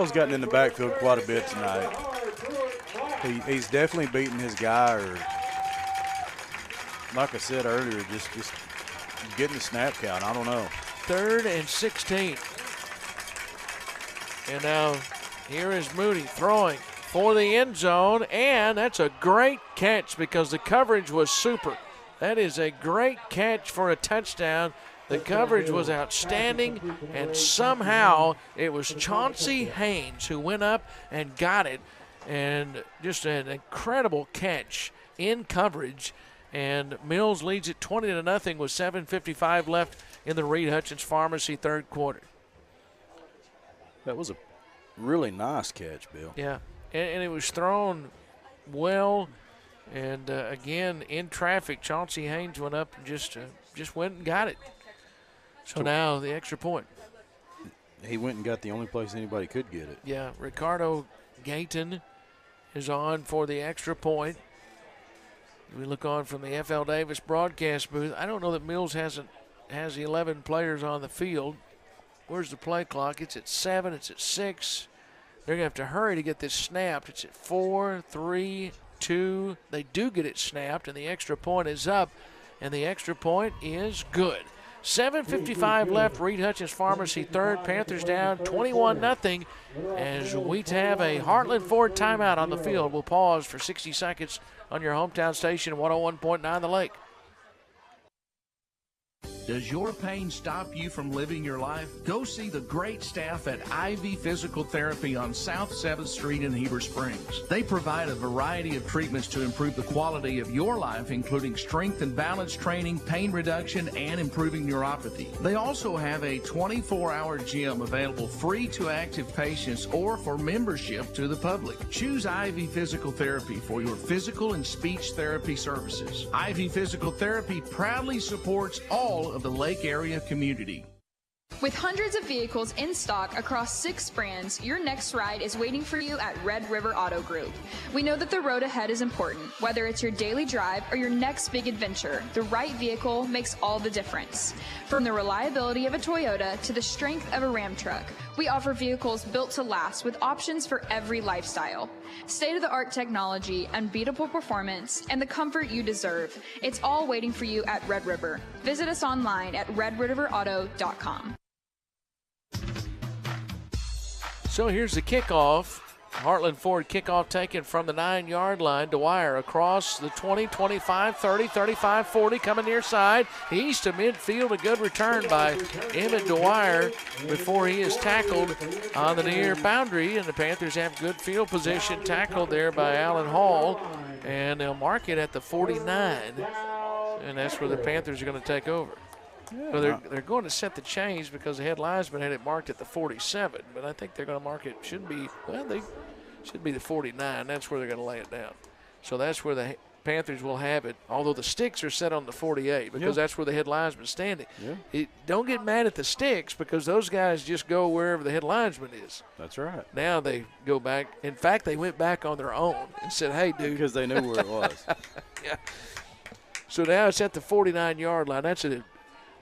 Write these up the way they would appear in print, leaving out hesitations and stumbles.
Mills gotten in the backfield quite a bit tonight. He's definitely beating his guy, or like I said earlier, just getting the snap count. I don't know. 3rd and 16. And now here is Moody throwing for the end zone, and that's a great catch because the coverage was super. That is a great catch for a touchdown. The coverage was outstanding, and somehow it was Chauncey Haynes who went up and got it, and just an incredible catch in coverage. And Mills leads it 20-0 with 7:55 left in the Reed Hutchins Pharmacy third quarter. That was a really nice catch, Bill. Yeah, and it was thrown well. And again, in traffic, Chauncey Haynes went up and just went and got it. So now the extra point. He went and got the only place anybody could get it. Yeah, Ricardo Gayton is on for the extra point. We look on from the FL Davis broadcast booth. I don't know that Mills has 11 players on the field. Where's the play clock? It's at 7. It's at 6. They're going to have to hurry to get this snapped. It's at 4, 3, 2. They do get it snapped, and the extra point is up, and the extra point is good. 7:55 left. Reed Hutchins Pharmacy third. Panthers down 21-0 as we have a Heartland Ford timeout on the field. We'll pause for 60 seconds on your hometown station, 101.9 The Lake. Does your pain stop you from living your life? Go see the great staff at IV Physical Therapy on South 7th Street in Heber Springs. They provide a variety of treatments to improve the quality of your life, including strength and balance training, pain reduction, and improving neuropathy. They also have a 24-hour gym available free to active patients or for membership to the public. Choose IV Physical Therapy for your physical and speech therapy services. IV Physical Therapy proudly supports all of the Lake area community. With hundreds of vehicles in stock across 6 brands, your next ride is waiting for you at Red River Auto Group. We know that the road ahead is important. Whether it's your daily drive or your next big adventure, the right vehicle makes all the difference. From the reliability of a Toyota to the strength of a Ram truck, we offer vehicles built to last with options for every lifestyle. State-of-the-art technology, unbeatable performance, and the comfort you deserve. It's all waiting for you at Red River. Visit us online at redriverauto.com. So here's the kickoff. Heartland Ford kickoff taken from the 9-yard line. Dwyer across the 20, 25, 30, 35, 40, coming near side. East to midfield, a good return by Emmett Dwyer before he is tackled on the near boundary. And the Panthers have good field position, tackled there by Allen Hall. And they'll mark it at the 49. And that's where the Panthers are going to take over. Yeah. So they're going to set the change because the head linesman had it marked at the 47, but I think they're going to mark it, they should be the 49. That's where they're going to lay it down. So that's where the Panthers will have it, although the sticks are set on the 48 because that's where the head linesman's standing. Yeah. Don't get mad at the sticks because those guys just go wherever the head linesman is. That's right. Now they go back. In fact, they went back on their own and said, hey, dude. Because they knew where it was. Yeah. So now it's at the 49-yard line. That's an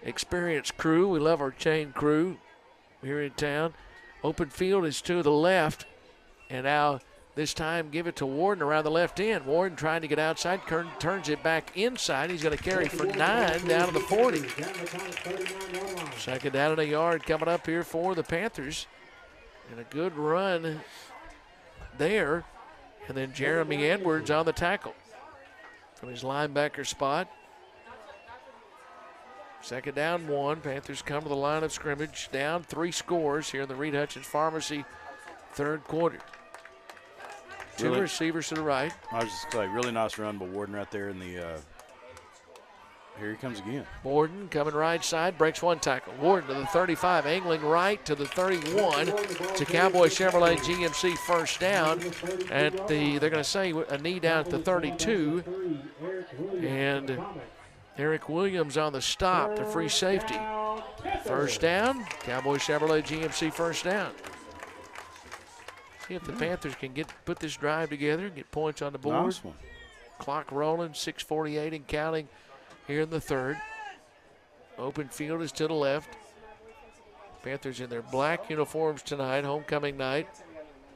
experienced crew. We love our chain crew here in town. Open field is to the left. And now this time give it to Warden around the left end. Warden trying to get outside, turns it back inside. He's going to carry for 9 down to the 40. Second down and a yard coming up here for the Panthers. And a good run there. And then Jeremy Edwards on the tackle from his linebacker spot. Second down 1. Panthers come to the line of scrimmage. Down 3 scores here in the Reed Hutchins Pharmacy third quarter. Two receivers to the right. I was just going to say, really nice run by Warden right there in the here he comes again. Warden coming right side, breaks one tackle. Warden to the 35, angling right to the 31. To Cowboy Chevrolet GMC first down. They're going to say a knee down at the 32. And Eric Williams on the stop, the free safety. First down, Cowboy Chevrolet GMC first down. See if the Panthers can put this drive together and get points on the board. Nice one. Clock rolling, 6:48 and counting here in the third. Open field is to the left. Panthers in their black uniforms tonight, homecoming night.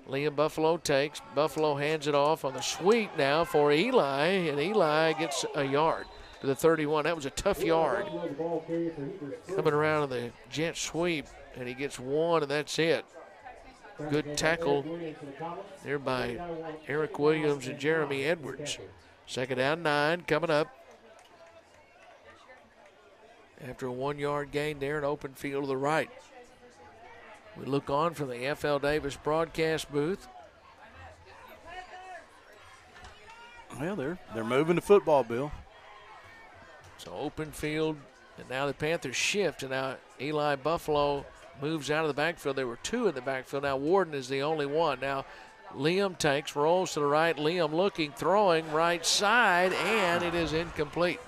Liam Buffalo takes. Buffalo hands it off on the sweep now for Eli, and Eli gets a yard to the 31. That was a tough yard. Coming around on the jet sweep, and he gets one, and that's it. Good tackle there by Eric Williams and Jeremy Edwards. Second down, 9 coming up. After a 1-yard gain there, an open field to the right. We look on from the FL Davis broadcast booth. Well, they're moving the football, Bill. So open field, and now the Panthers shift, and now Eli Buffalo moves out of the backfield. There were 2 in the backfield. Now Warden is the only one. Now Liam takes, rolls to the right. Liam looking, throwing right side, and it is incomplete.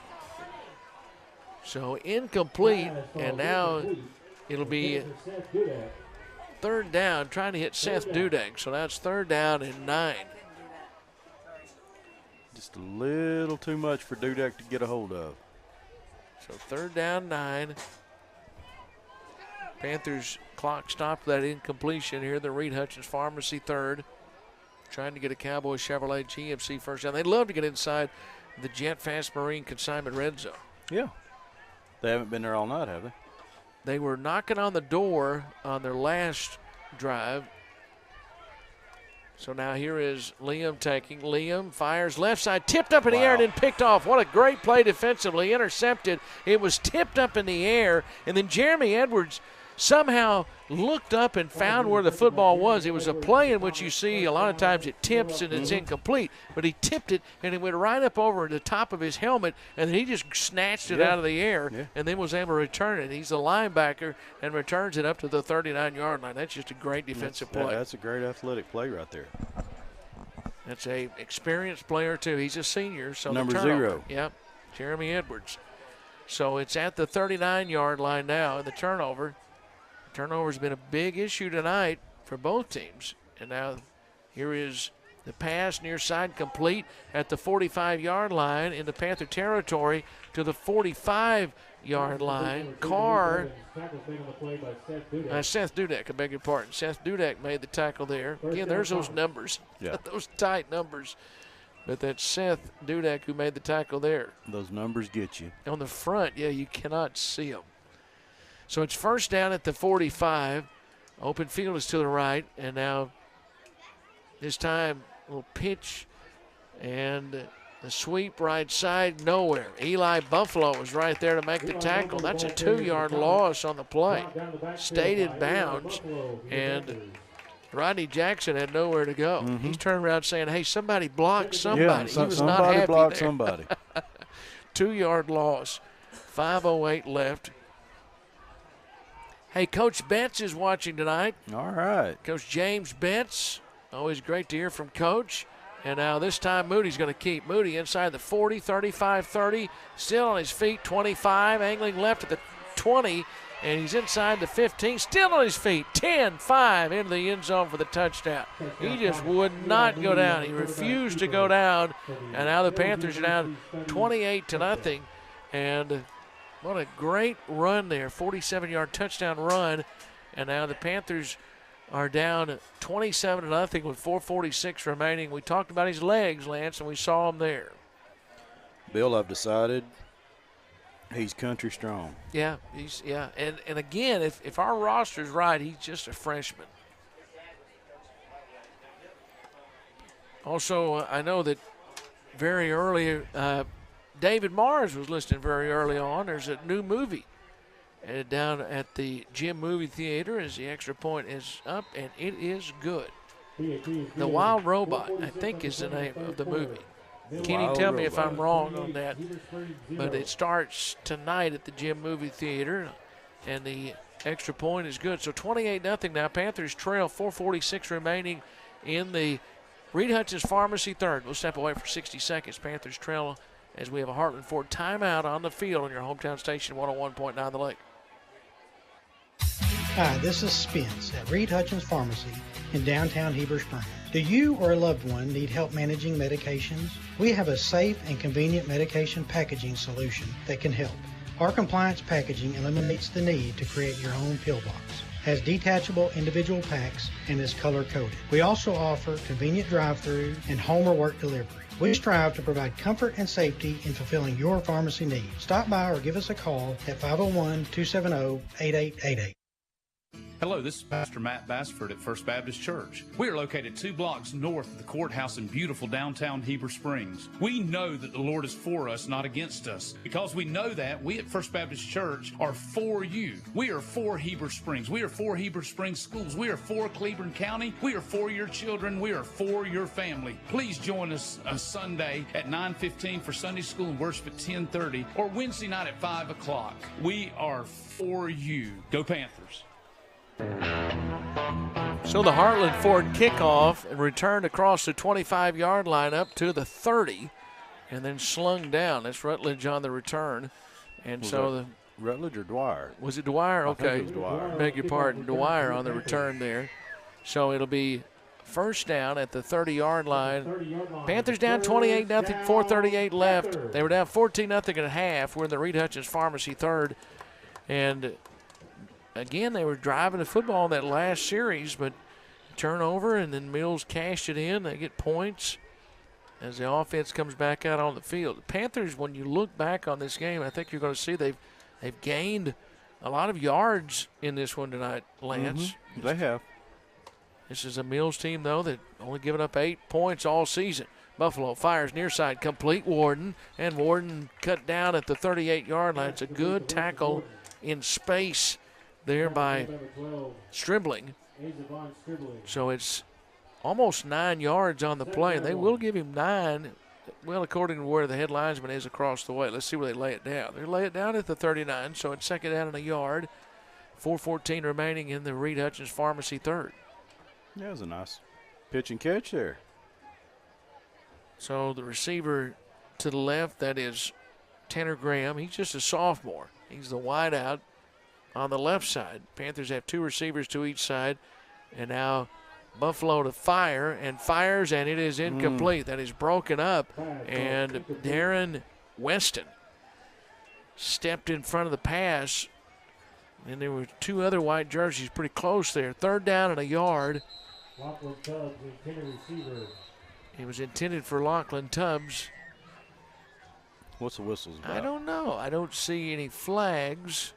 So incomplete, and now it'll be third down, trying to hit Seth Dudek. So that's third down and 9. Just a little too much for Dudek to get a hold of. So third down, 9. Panthers clock stopped that incompletion here. The Reed Hutchins Pharmacy third. Trying to get a Cowboy Chevrolet GMC first down. They'd love to get inside the Jet Fast Marine consignment red zone. Yeah. They haven't been there all night, have they? They were knocking on the door on their last drive. So now here is Liam taking. Liam fires left side, tipped up in the air and then picked off. What a great play defensively. Intercepted. It was tipped up in the air, and then Jeremy Edwards somehow looked up and found where the football was. It was a play in which you see a lot of times it tips and it's incomplete, but he tipped it and it went right up over the top of his helmet, and then he just snatched it out of the air and then was able to return it. He's a linebacker and returns it up to the 39-yard line. That's just a great defensive play. That's a great athletic play right there. That's a experienced player too. He's a senior. So number 0. Yep, Jeremy Edwards. So it's at the 39-yard line now, and the turnover. Turnover's been a big issue tonight for both teams. And now here is the pass near side complete at the 45-yard line into Panther territory to the 45-yard line. Carr, Seth Dudek, I beg your pardon. Seth Dudek made the tackle there. Again, there's those numbers, those tight numbers. But that's Seth Dudek who made the tackle there. Those numbers get you. On the front, you cannot see them. So it's first down at the 45. Open field is to the right. And now this time a little pitch and the sweep right side, nowhere. Eli Buffalo is right there to make the tackle. That's a 2-yard loss on the play. Stayed in bounds, and Rodney Jackson had nowhere to go. He's turned around saying, hey, somebody block somebody. He was not happy block there. somebody. 2-yard loss. 5:08 left. Hey, Coach Betts is watching tonight. All right. Coach James Betts. Always great to hear from Coach. And now this time Moody's going to keep. Moody inside the 40, 35, 30. Still on his feet, 25. Angling left at the 20. And he's inside the 15. Still on his feet, 10, 5 into the end zone for the touchdown. He just would not go down. He refused to go down. And now the Panthers are down 28-0. And what a great run there, 47-yard touchdown run. And now the Panthers are down 27-0 with 4:46 remaining. We talked about his legs, Lance, and we saw him there. Bill, I've decided he's country strong. Yeah, and again, if our roster's right, he's just a freshman. Also, I know that very early, David Mars was listening very early on. There's a new movie down at the Gym Movie Theater as the extra point is up, and it is good. The Wild Robot, I think, is the name of the movie. Kenny, tell me if I'm wrong on that. But it starts tonight at the Gym Movie Theater, and the extra point is good. So 28-0 now. Panthers trail, 4:46 remaining in the Reed Hutchins Pharmacy third. We'll step away for 60 seconds. Panthers trail as we have a Heartland Ford timeout on the field on your hometown station, 101.9 The Lake. Hi, this is Spence at Reed Hutchins Pharmacy in downtown Heber Springs. Do you or a loved one need help managing medications? We have a safe and convenient medication packaging solution that can help. Our compliance packaging eliminates the need to create your own pill box. has detachable individual packs, and is color-coded. We also offer convenient drive-through and home or work delivery. We strive to provide comfort and safety in fulfilling your pharmacy needs. Stop by or give us a call at 501-270-8888. Hello, this is Pastor Matt Bassford at First Baptist Church. We are located 2 blocks north of the courthouse in beautiful downtown Heber Springs. We know that the Lord is for us, not against us. Because we know that, we at First Baptist Church are for you. We are for Heber Springs. We are for Heber Springs schools. We are for Cleveland County. We are for your children. We are for your family. Please join us Sunday at 9:15 for Sunday school and worship at 10:30, or Wednesday night at 5 o'clock. We are for you. Go Panthers. So the Heartland Ford kickoff and returned across the 25-yard line up to the 30 and then slung down. That's Rutledge on the return. And Was so that Rutledge or Dwyer? Was it Dwyer? Okay. I think it was Dwyer. Beg your pardon. Dwyer on the return there. So it'll be first down at the 30-yard line. Panthers down 28-0, 4:38 left. They were down 14-0 at half. We're in the Reed Hutchins Pharmacy third. And again, they were driving the football in that last series, but turnover, and then Mills cashed it in. They get points as the offense comes back out on the field. The Panthers, when you look back on this game, I think you're going to see they've gained a lot of yards in this one tonight, Lance. Mm-hmm. They have. This is a Mills team, though, that only given up 8 points all season. Buffalo fires near side complete. Warden cut down at the 38-yard line. It's a good tackle in space there by Stribling. So it's almost 9 yards on the play, and they will give him 9, well, according to where the head linesman is across the way. Let's see where they lay it down. They lay it down at the 39, so it's second down and a yard. 4:14 remaining in the Reed Hutchins Pharmacy third. Yeah, it was a nice pitch and catch there. So the receiver to the left, that is Tanner Graham. He's just a sophomore. He's the wideout on the left side. Panthers have 2 receivers to each side. And now Buffalo to fire, and fires, and it is incomplete. That is broken up. And Darren Weston stepped in front of the pass. And there were 2 other white jerseys pretty close there. Third down and a yard. Lachlan Tubbs, intended receiver. It was intended for Lachlan Tubbs. What's the whistles about? I don't know. I don't see any flags.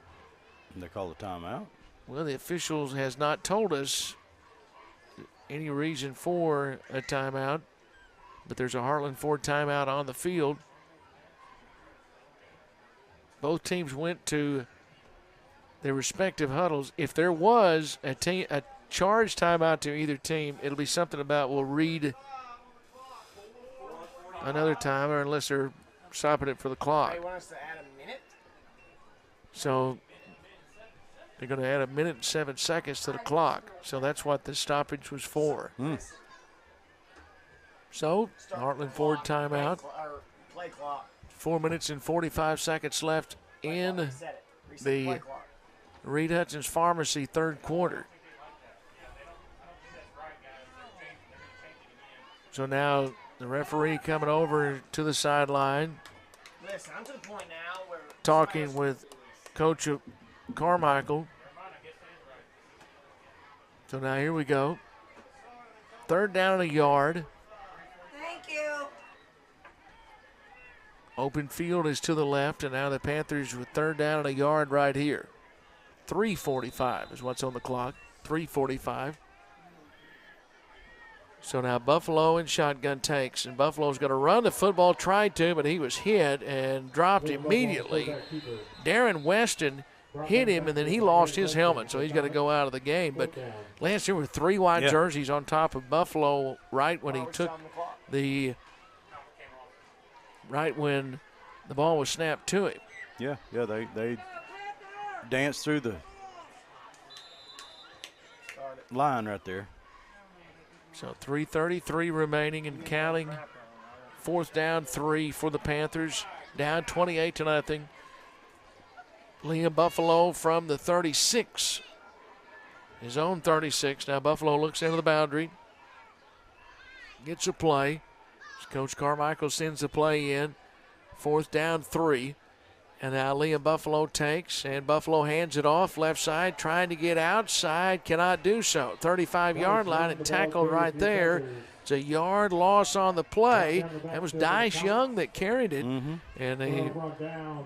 They call a timeout? Well, the officials has not told us any reason for a timeout, but there's a Heartland Ford timeout on the field. Both teams went to their respective huddles. If there was a charge timeout to either team, it'll be something about we'll read another timer unless they're stopping it for the clock. They want us to add a minute? So they're going to add 1 minute and 7 seconds to the clock. So that's what the stoppage was for. So, Heartland Ford timeout. Play clock. 4 minutes and 45 seconds left in the Reed Hutchins Pharmacy third quarter. So now the referee coming over to the sideline. Listen, I'm to the point now where talking with Coach Carmichael. So now here we go. Third down and a yard. Thank you. Open field is to the left, and now the Panthers with third down and a yard right here. 3:45 is what's on the clock. 3:45. So now Buffalo in shotgun takes, and Buffalo's going to run the football, tried to, but he was hit and dropped immediately. Darren Weston hit him, and then he lost his helmet, so he's got to go out of the game. But Lance, there were 3 white jerseys on top of Buffalo right when he took the when the ball was snapped to him. Yeah, they danced through the line right there. So 3:33 remaining and counting. Fourth down, 3 for the Panthers. Down 28-0. Liam Buffalo from the 36. His own 36. Now Buffalo looks into the boundary. Gets a play. Coach Carmichael sends the play in. Fourth down, 3. And now Liam Buffalo takes, and Buffalo hands it off left side, trying to get outside, cannot do so. 35-yard line and tackled right there. It's a yard loss on the play. That was Dice Young that carried it, and they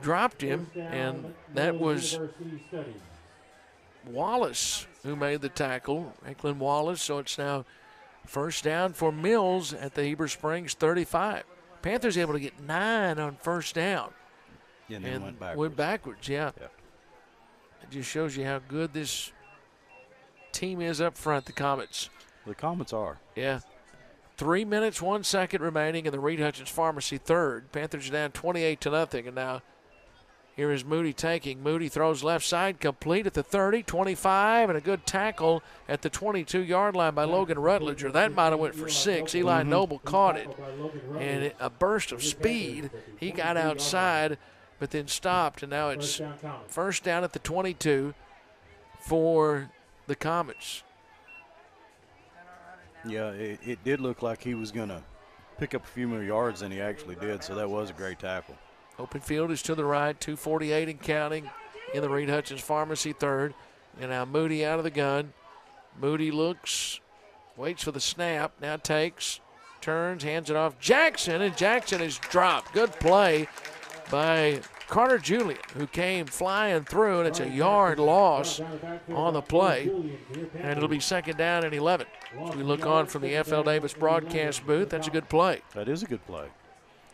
dropped him, and that was Wallace who made the tackle, Franklin Wallace. So it's now first down for Mills at the Heber Springs 35. Panthers able to get 9 on first down. And then went backwards, yeah. It just shows you how good this team is up front, the Comets. The Comets are. Yeah. 3 minutes, 1 second remaining in the Reed Hutchins Pharmacy third. Panthers are down 28-0, and now here is Moody taking. Moody throws left side, complete at the 30, 25, and a good tackle at the 22-yard line by Logan Rutledge. That might have went for 6. Eli Noble caught it, and a burst of speed. He got outside, but then stopped, and now it's first down at the 22 for the Comets. Yeah, it did look like he was going to pick up a few more yards than he actually did, so that was a great tackle. Open field is to the right, 2:48 and counting in the Reed Hutchins Pharmacy third. And now Moody out of the gun. Moody looks, waits for the snap, now takes, turns, hands it off. Jackson, and Jackson is dropped. Good play by Carter Julian, who came flying through, and it's a yard loss on the play. And it'll be second down and 11. As we look on from the FL Davis broadcast booth, that's a good play. That is a good play.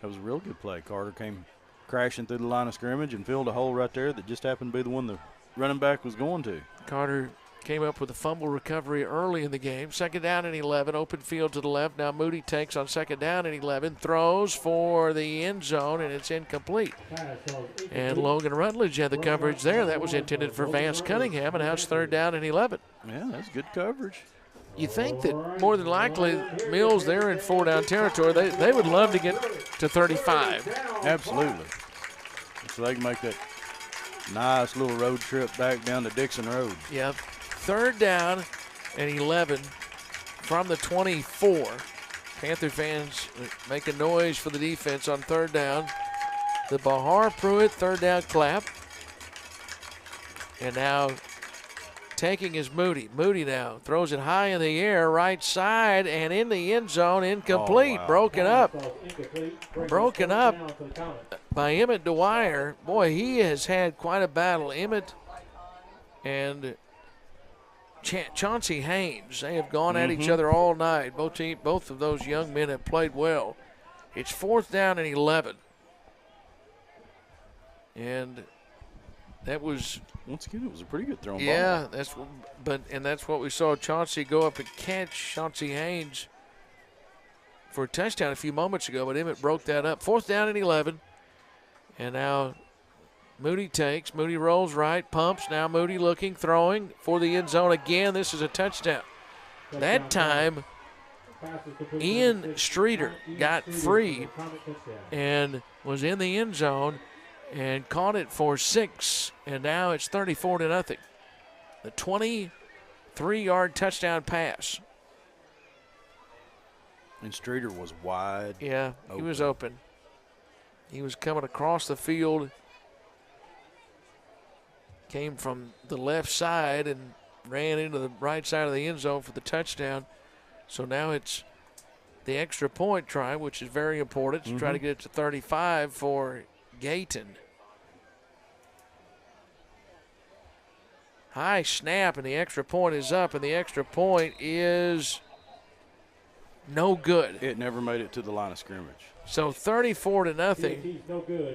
That was a real good play. Carter came crashing through the line of scrimmage and filled a hole right there that just happened to be the one the running back was going to. Carter came up with a fumble recovery early in the game. Second down and 11, open field to the left. Now Moody takes on second down and 11, throws for the end zone, and it's incomplete. And Logan Rutledge had the coverage there. That was intended for Vance Cunningham, and now it's third down and 11. Yeah, that's good coverage. You think that more than likely Mills, they're in 4-down territory. They would love to get to 35. Absolutely. So they can make that nice little road trip back down to Dixon Road. Yep. Third down and 11 from the 24. Panther fans making noise for the defense on third down. The Bahar Pruitt third down clap. And now taking is Moody. Moody now throws it high in the air, right side, and in the end zone, incomplete. Oh, wow. Broken up by Emmett Dwyer. Boy, he has had quite a battle. Emmett and Chauncey Haynes, they have gone at each other all night. Both of those young men have played well. It's fourth down and 11. And that was, once again, it was a pretty good throw. Yeah, that's what we saw Chauncey go up and catch Chauncey Haynes for a touchdown a few moments ago, but Emmett broke that up. Fourth down and 11. And now Moody takes. Moody rolls right, pumps. Now Moody looking, throwing for the end zone again. This is a touchdown. That time, Ian Streeter got free and was in the end zone and caught it for 6. And now it's 34-0. The 23-yard touchdown pass. And Streeter was wide. Yeah, he was open. He was coming across the field. Came from the left side and ran into the right side of the end zone for the touchdown. So now it's the extra point try, which is very important to try to get it to 35 for Gayton. High snap, and the extra point is up, and the extra point is no good. It never made it to the line of scrimmage. So 34-0.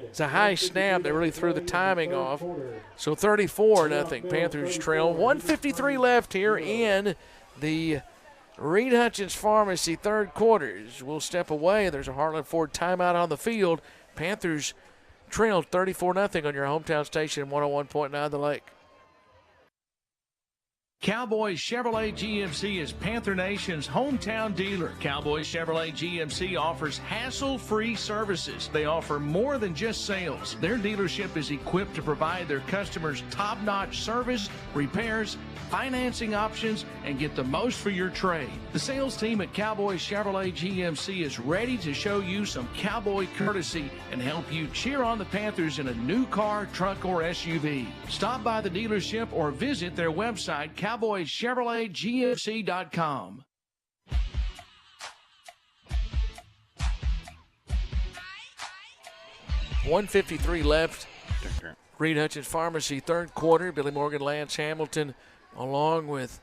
It's a high snap that really threw the timing off. So 34-0. Panthers trail. 1:53 left here in the Reed Hutchins Pharmacy third quarters. We'll step away. There's a Heartland Ford timeout on the field. Panthers trailed 34-0 on your hometown station, 101.9 The Lake. Cowboys Chevrolet GMC is Panther Nation's hometown dealer. Cowboys Chevrolet GMC offers hassle-free services. They offer more than just sales. Their dealership is equipped to provide their customers top-notch service, repairs, financing options, and get the most for your trade. The sales team at Cowboys Chevrolet GMC is ready to show you some cowboy courtesy and help you cheer on the Panthers in a new car, truck, or SUV. Stop by the dealership or visit their website, cowboyschevroletgmc.com. 1:53 left. Reed Hutchins Pharmacy, third quarter. Billy Morgan, Lance Hamilton, along with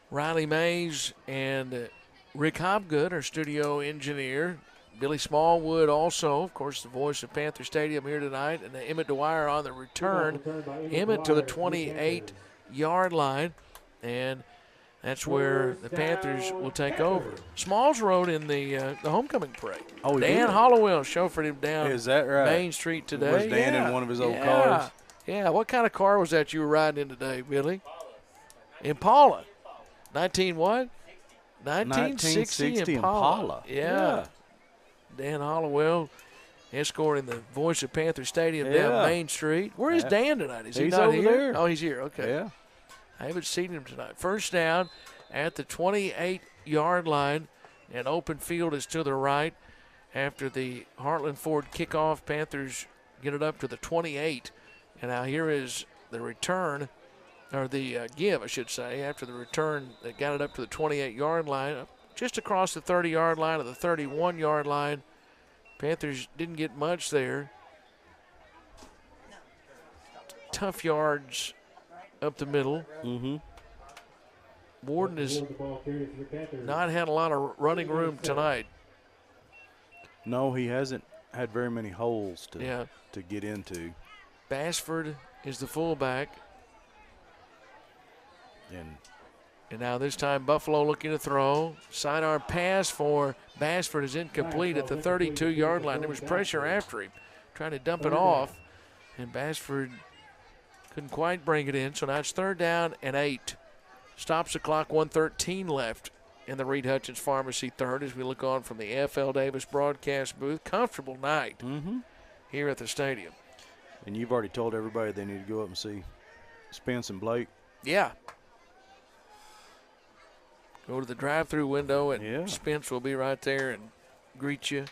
Riley Mays and Rick Hobgood, our studio engineer. Billy Smallwood also, of course, the voice of Panther Stadium here tonight. And Emmett Dwyer on the return. Emmett to the 28-yard line. And that's where the Panthers will take over. Smalls rode in the homecoming parade. Oh, Dan Hollowell chauffeured him down Is that right? Main Street today. Was Dan in one of his old cars? Yeah. What kind of car was that you were riding in today, Billy? Impala. 19 what? 1960 Impala. Yeah. Dan Hollowell escorting the voice of Panther Stadium down Main Street. Where is Dan tonight? Is he not over here? there. Oh, he's here. Okay. Yeah. I haven't seen him tonight. First down at the 28-yard line, and open field is to the right. After the Heartland Ford kickoff, Panthers get it up to the 28. And now here is the return, or the give, I should say, after the return that got it up to the 28-yard line, just across the 30-yard line or the 31-yard line. Panthers didn't get much there. Tough yards up the middle. Mm-hmm. Warden has not had a lot of running room tonight. No, he hasn't had very many holes to get into. Bassford is the fullback. And now this time Buffalo looking to throw. Sidearm pass for Bassford is incomplete at the 32-yard line. There was pressure after him, trying to dump it off. And Bassford couldn't quite bring it in. So now it's third down and 8. Stops the clock, 1:13 left in the Reed Hutchins Pharmacy third as we look on from the F.L. Davis broadcast booth. Comfortable night here at the stadium. And you've already told everybody they need to go up and see Spence and Blake. Yeah. Go to the drive-through window, and Spence will be right there and greet you.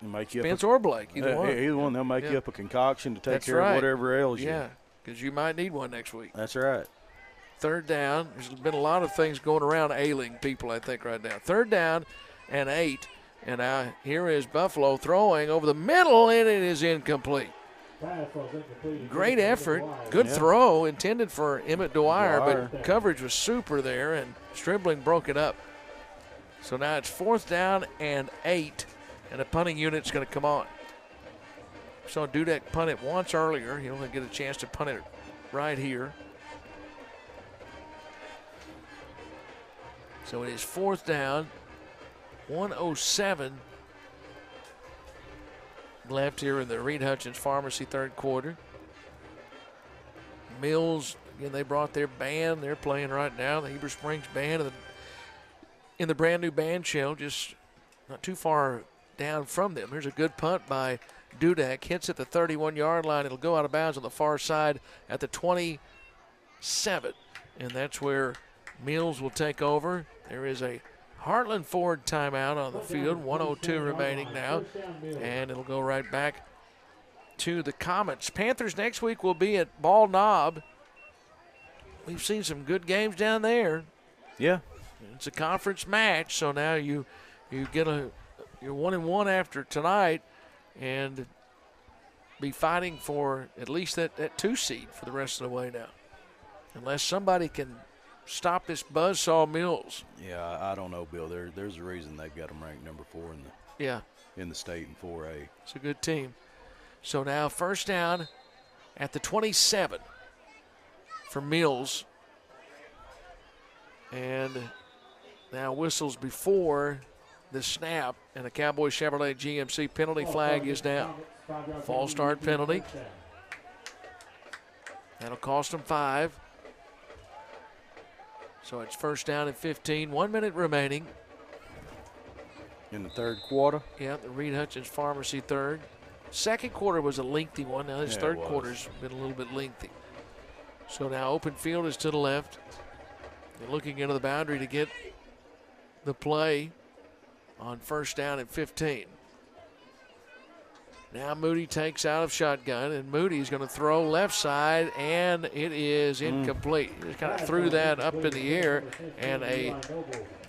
And make you Spence or Blake, either one. Either one. They'll make you up a concoction to take That's care right. of whatever ails you. Yeah, because you might need one next week. That's right. Third down. There's been a lot of things going around ailing people, I think, right now. Third down and 8. And now here is Buffalo throwing over the middle, and it is incomplete. Great effort. Good throw intended for Emmett Dwyer, but coverage was super there, and Stribling broke it up. So now it's fourth down and 8, and the punting unit's going to come on. Saw Dudek punt it once earlier. He'll only get a chance to punt it right here. So it is fourth down, 1:07 left here in the Reed Hutchins Pharmacy third quarter. Mills, again, they brought their band. They're playing right now, the Heber Springs band in the brand new band shell, just not too far down from them. Here's a good punt by Dudek. Hits at the 31-yard line. It'll go out of bounds on the far side at the 27. And that's where Mills will take over. There is a Heartland Ford timeout on the field, 1:02 remaining now, and it'll go right back to the Comets. Panthers next week will be at Ball Knob. We've seen some good games down there. Yeah. It's a conference match, so now you get you're 1-1 after tonight, and be fighting for at least that 2 seed for the rest of the way now, unless somebody can stop this buzzsaw Mills. Yeah, I don't know, Bill. There's a reason they've got them ranked number 4 in the state in 4A. It's a good team. So now first down at the 27 for Mills. And now whistles before the snap, and a Cowboys Chevrolet GMC penalty flag is down. False start penalty. That'll cost them 5. So it's first down and 15. 1 minute remaining. In the third quarter. Yeah, the Reed Hutchins Pharmacy third. Second quarter was a lengthy one. Now this third quarter's been a little bit lengthy. So now open field is to the left. They're looking into the boundary to get the play on first down and 15. Now Moody takes out of shotgun, and Moody's going to throw left side, and it is incomplete. He just kind of threw that up in the air, and a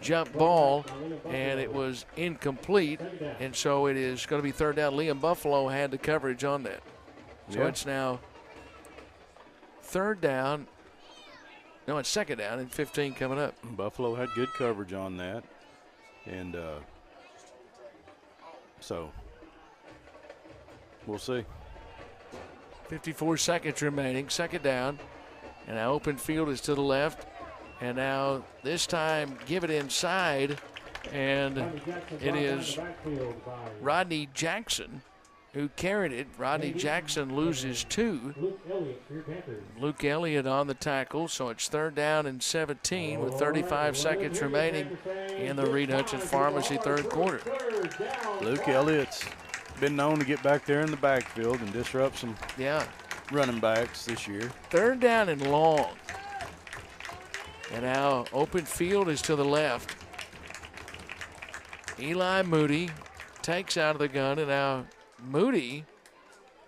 jump ball, and it was incomplete, and so it is going to be third down. Liam Buffalo had the coverage on that. So it's now third down. No, it's second down and 15 coming up. Buffalo had good coverage on that, and so we'll see. 54 seconds remaining, second down, and now open field is to the left. And now this time give it inside, and it is Rodney Jackson who carried it. Rodney Jackson loses 2. Luke Elliott on the tackle, so it's third down and 17 with 35 seconds remaining in the Reed Hutchins Pharmacy third quarter. Luke Elliott's been known to get back there in the backfield and disrupt some running backs this year. Third down and long. And now open field is to the left. Eli Moody takes out of the gun, and now Moody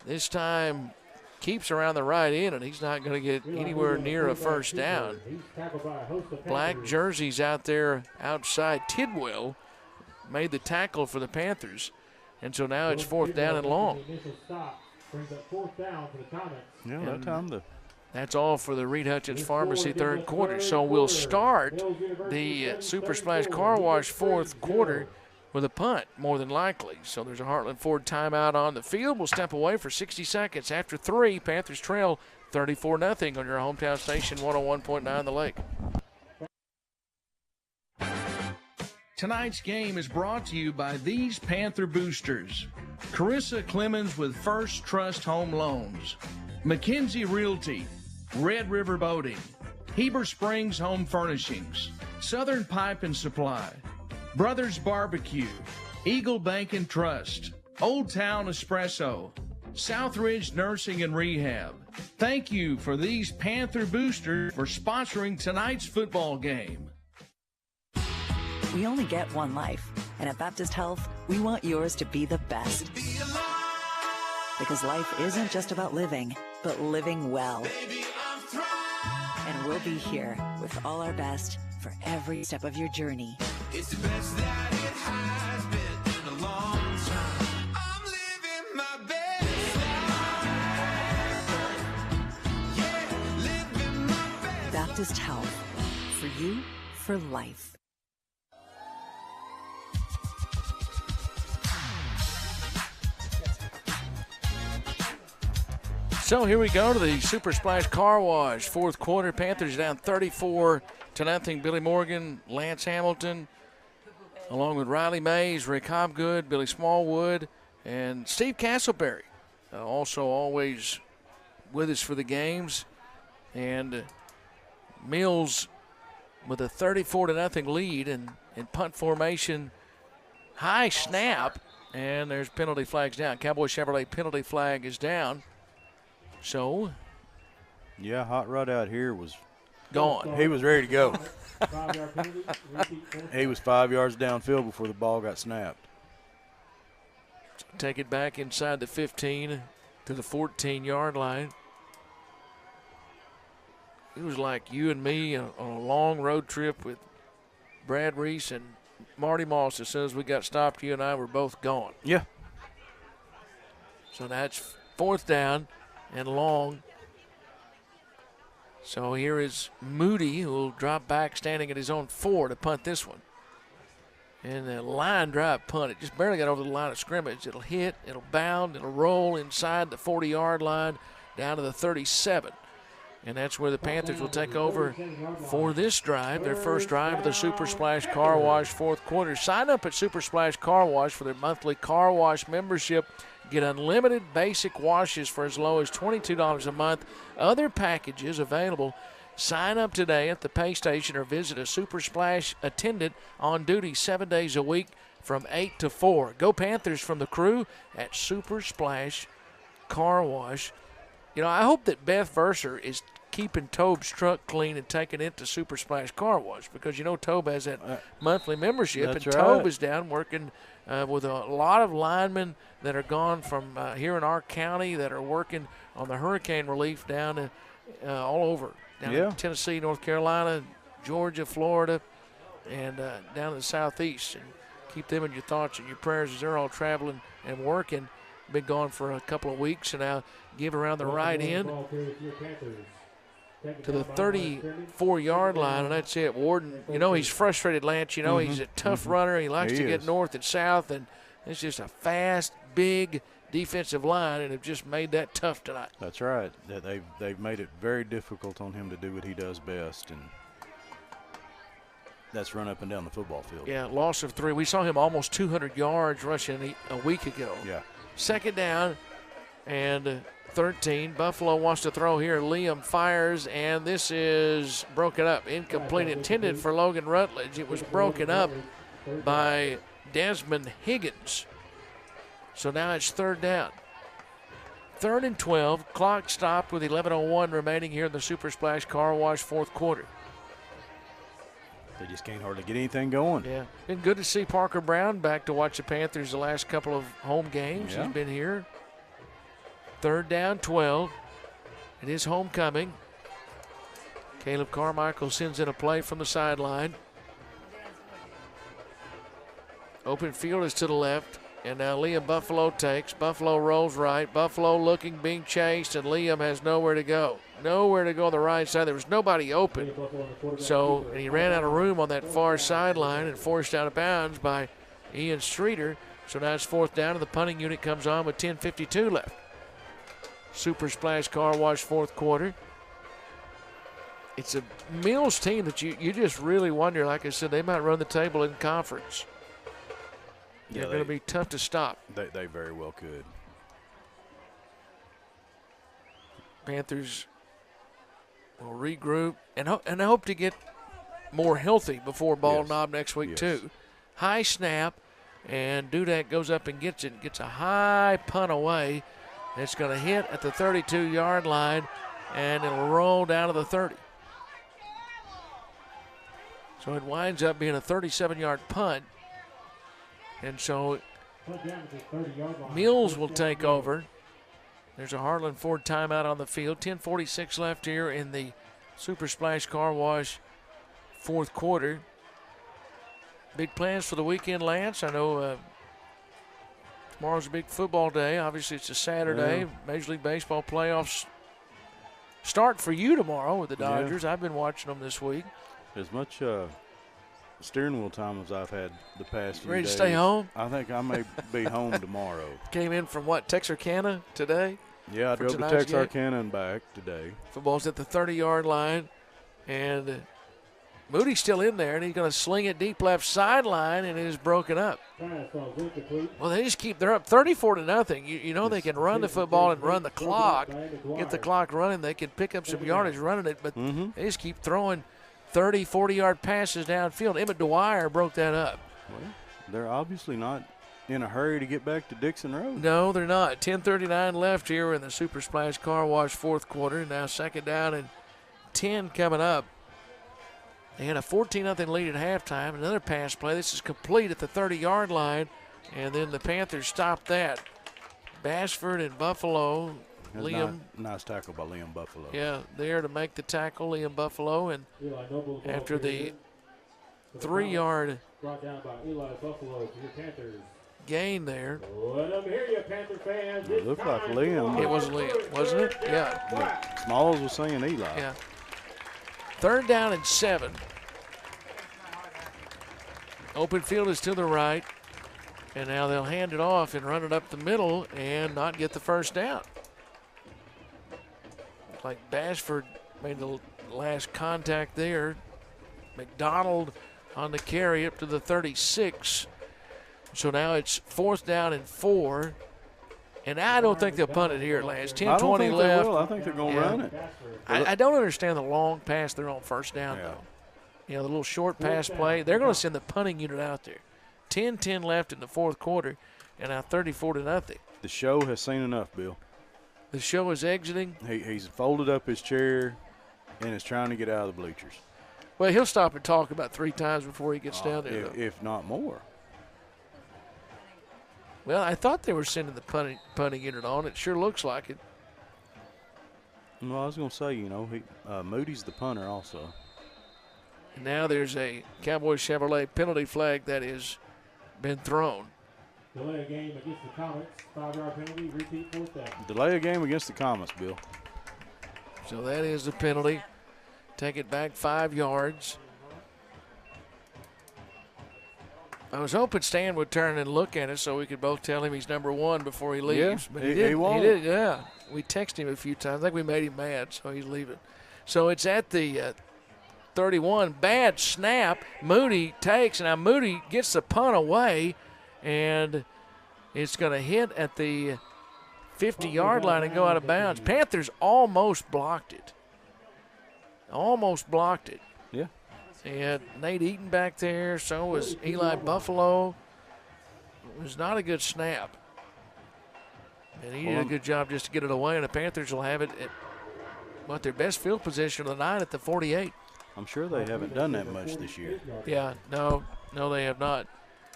this time keeps around the right end, and he's not going to get anywhere near a first down. Black jerseys out there outside. Tidwell made the tackle for the Panthers, and so now it's fourth down and long. Yeah, that time that's all for the Reed Hutchins Pharmacy third quarter. So we'll start the Super Splash Car Wash fourth quarter with a punt, more than likely. So there's a Heartland Ford timeout on the field. We'll step away for 60 seconds. After 3, Panthers trail 34-0 on your hometown station, 101.9 The Lake. Tonight's game is brought to you by these Panther boosters. Carissa Clemens with First Trust Home Loans, McKenzie Realty, Red River Boating, Heber Springs Home Furnishings, Southern Pipe and Supply, Brothers Barbecue, Eagle Bank and Trust, Old Town Espresso, Southridge Nursing and Rehab. Thank you for these Panther boosters for sponsoring tonight's football game. We only get one life, and at Baptist Health, we want yours to be the best. Because life isn't just about living, but living well. And we'll be here with all our best for every step of your journey. It's the best that it has been in a long time. I'm living my best life. Yeah, living my best. Baptist Health. For you, for life. So here we go to the Super Splash Car Wash fourth quarter. Panthers down 34-0. Billy Morgan, Lance Hamilton, along with Riley Mays, Rick Hobgood, Billy Smallwood, and Steve Castleberry. Also always with us for the games. And Mills with a 34-0 lead and in punt formation. High snap, and there's penalty flags down. Cowboy Chevrolet penalty flag is down. So, yeah, Hot Rod out here was gone. He was ready to go. He was 5 yards downfield before the ball got snapped. So take it back inside the 15 to the 14-yard line. It was like you and me on a long road trip with Brad Reese and Marty Moss. As soon as we got stopped, you and I were both gone. Yeah. So that's fourth down and long. So here is Moody, who will drop back standing at his own 4 to punt this one. And a line drive punt. It just barely got over the line of scrimmage. It'll hit, it'll bound, it'll roll inside the 40-yard line down to the 37. And that's where the Panthers will take over for this drive, their first drive of the Super Splash Car Wash fourth quarter. Sign up at Super Splash Car Wash for their monthly car wash membership. Get unlimited basic washes for as low as $22 a month. Other packages available Sign up today at the pay station or visit a Super Splash attendant on duty 7 days a week from 8 to 4. Go Panthers from the crew at Super Splash Car Wash. You know, I hope that Beth Verser is keeping Tobe's truck clean and taking it to Super Splash Car Wash, because, you know, Tobe has that monthly membership, and that's Tobe right. is down working with a lot of linemen that are gone from here in our county that are working on the hurricane relief down all over, down in Tennessee, North Carolina, Georgia, Florida, and down in the southeast. And keep them in your thoughts and your prayers as they're all traveling and working. Been gone for a couple of weeks, and now give around the right end to the 34-yard line, and that's it. Warden, you know, he's frustrated, Lance. You know, he's a tough runner. He likes to get north and south, and it's just a fast, big defensive line, and have just made that tough tonight. That's right. They've made it very difficult on him to do what he does best, and that's run up and down the football field. Yeah, loss of 3. We saw him almost 200 yards rushing a week ago. Yeah. Second down and 13. Buffalo wants to throw here. Liam fires, and this is broken up. Incomplete, intended for Logan Rutledge. It was broken up by Desmond Higgins. So now it's third down. 3rd and 12. Clock stopped with 11:01 remaining here in the Super Splash Car Wash fourth quarter. They just can't hardly get anything going. Yeah, been good to see Parker Brown back to watch the Panthers the last couple of home games. Yeah. He's been here. 3rd down, 12. It is homecoming. Caleb Carmichael sends in a play from the sideline. Open field is to the left, and now Liam Buffalo takes. Buffalo rolls right. Buffalo looking, being chased, and Liam has nowhere to go. Nowhere to go on the right side. There was nobody open. So, and he ran out of room on that far sideline and forced out of bounds by Ian Streeter. So now it's 4th down, and the punting unit comes on with 10:52 left. Super Splash Car Wash fourth quarter. It's a Mills team that you just really wonder, like I said, they might run the table in conference. They're going to be tough to stop. They very well could. Panthers will regroup and hope to get more healthy before ball knob next week too. High snap, and Dudek goes up and gets it. Gets a high punt away. It's going to hit at the 32-yard line, and it'll roll down to the 30. So it winds up being a 37-yard punt. And so Mills will take over. There's a Heartland Ford timeout on the field. 10:46 left here in the Super Splash Car Wash fourth quarter. Big plans for the weekend, Lance. I know tomorrow's a big football day. Obviously, it's a Saturday. Yeah. Major League Baseball playoffs start for you tomorrow with the Dodgers. I've been watching them this week. As much steering wheel time as I've had the past few Ready days. to stay home? I think I may be home tomorrow. Came in from what, Texarkana today? Yeah, I drove to Texarkana and back today. Football's at the 30-yard line, and Moody's still in there, and he's going to sling it deep left sideline, and it is broken up. Well, they just they're up 34-0. You know they can run the football and run the clock, get the clock running. They can pick up some yardage running it, but they just keep throwing 30, 40-yard passes downfield. Emmett Dwyer broke that up. Well, they're obviously not in a hurry to get back to Dixon Road. No, they're not. 10:39 left here in the Super Splash Car Wash fourth quarter. Now 2nd down and 10 coming up. They had a 14-0 lead at halftime. Another pass play. This is complete at the 30-yard line, and then the Panthers stopped that. Bashford and Buffalo. Liam. Nice tackle by Liam Buffalo. Yeah, there to make the tackle, Liam Buffalo. And after the 3-yard brought down by Eli Buffalo to your Panthers. Gain there. Let them hear you, Panther fans. It looked like Liam. It was Liam, wasn't it? Yeah. Smalls was saying Eli. Yeah. 3rd down and 7. Open field is to the right. And now they'll hand it off and run it up the middle and not get the first down. Like Bashford made the last contact there. McDonald on the carry up to the 36. So now it's 4th down and 4. And I don't think they'll punt it here, Lance. 10-20 I don't think left. they will. I think they're going to run it. I don't understand the long pass they're on first down, though. You know, the little short pass play. They're going to send the punting unit out there. 10-10 left in the fourth quarter, and now 34-0. The show has seen enough, Bill. The show is exiting. He's folded up his chair and is trying to get out of the bleachers. Well, he'll stop and talk about 3 times before he gets down there, though. If not more. Well, I thought they were sending the punting unit on. It sure looks like it. Well, I was going to say, you know, Moody's the punter also. And now there's a Cowboys Chevrolet penalty flag that has been thrown. Delay a game against the Comets. 5-yard penalty. Repeat 4th down. Delay a game against the Comets, Bill. So that is the penalty. Take it back 5 yards. I was hoping Stan would turn and look at us so we could both tell him he's number 1 before he leaves. Yeah, but he won't. He did, yeah. We texted him a few times. I think we made him mad, so he's leaving. So it's at the 31. Bad snap. Moody takes. Now Moody gets the punt away, and it's going to hit at the 50-yard line and go out of bounds. Panthers almost blocked it. Almost blocked it. Yeah. And Nate Eaton back there. So was Eli Buffalo. It was not a good snap. And he did a good job just to get it away, and the Panthers will have it at their best field position of the night at the 48. I'm sure they haven't done that much this year. Yeah, no, they have not.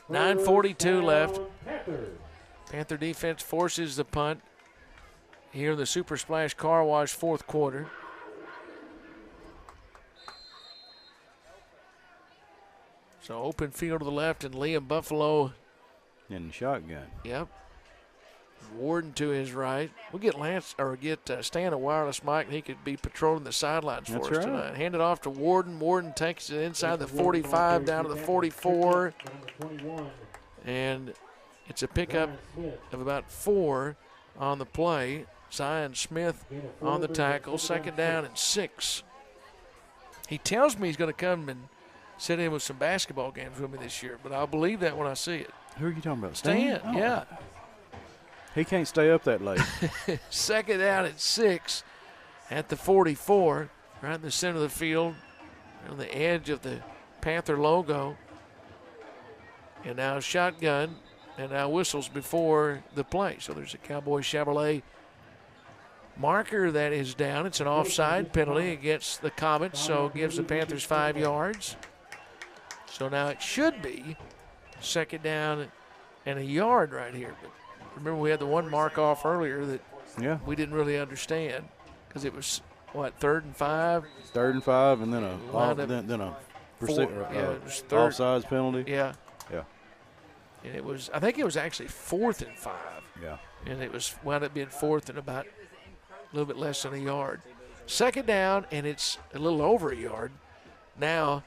9:42 left. Panther defense forces the punt here in the Super Splash Car Wash fourth quarter. So open field to the left, and Liam Buffalo In the shotgun. Yep. Warden to his right. We'll get Stan a wireless mic, and he could be patrolling the sidelines for us tonight. Hand it off to Warden. Warden takes it inside the 45 down to the 44. And it's a pickup of about 4 on the play. Zion Smith on the tackle. 2nd down and 6. He tells me he's going to come and sit in with some basketball games with me this year, but I'll believe that when I see it. Who are you talking about? Stan, Oh. yeah. He can't stay up that late. 2nd down at 6 at the 44, right in the center of the field, on the edge of the Panther logo. And now shotgun, and now whistles before the play. So there's a Cowboy Chevrolet marker that is down. It's an offside penalty against the Comets, so it gives the Panthers 5 yards. So now it should be 2nd down and a yard right here. But remember, we had the one mark off earlier that we didn't really understand because it was, 3rd and 5? 3rd and 5, and then a offsides penalty. Yeah. Yeah. And it was, I think it was actually 4th and 5. Yeah. And it was wound up being 4th and about a little bit less than a yard. 2nd down, and it's a little over a yard. Now,